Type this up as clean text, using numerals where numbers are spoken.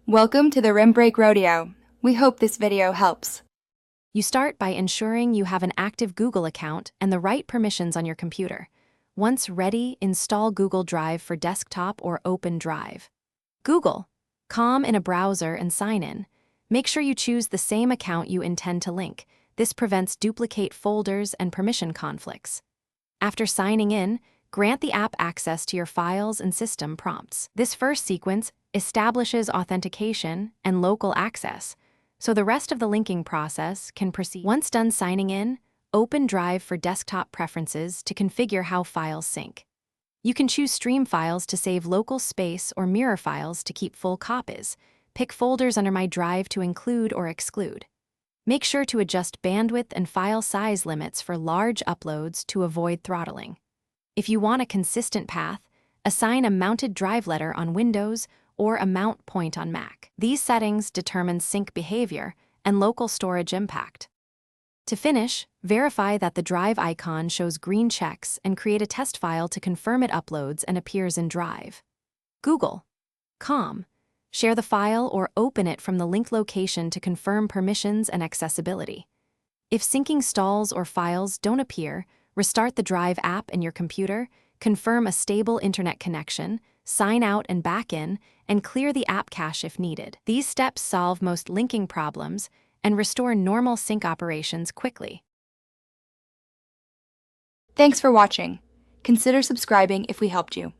Welcome to the Rim Break Rodeo. We hope this video helps. You start by ensuring you have an active Google account and the right permissions on your computer. Once ready, install Google Drive for desktop or Open Drive. Google.com in a browser and sign in. Make sure you choose the same account you intend to link. This prevents duplicate folders and permission conflicts. After signing in, grant the app access to your files and system prompts. This first sequence establishes authentication and local access, so the rest of the linking process can proceed. Once done signing in, open Drive for desktop preferences to configure how files sync. You can choose stream files to save local space or mirror files to keep full copies. Pick folders under My Drive to include or exclude. Make sure to adjust bandwidth and file size limits for large uploads to avoid throttling. If you want a consistent path, assign a mounted drive letter on Windows or a mount point on Mac. These settings determine sync behavior and local storage impact. To finish, verify that the drive icon shows green checks and create a test file to confirm it uploads and appears in Drive. Google.com. Share the file or open it from the link location to confirm permissions and accessibility. If syncing stalls or files don't appear, restart the Drive app in your computer, confirm a stable internet connection, sign out and back in, and clear the app cache if needed. These steps solve most linking problems and restore normal sync operations quickly. Thanks for watching. Consider subscribing if we helped you.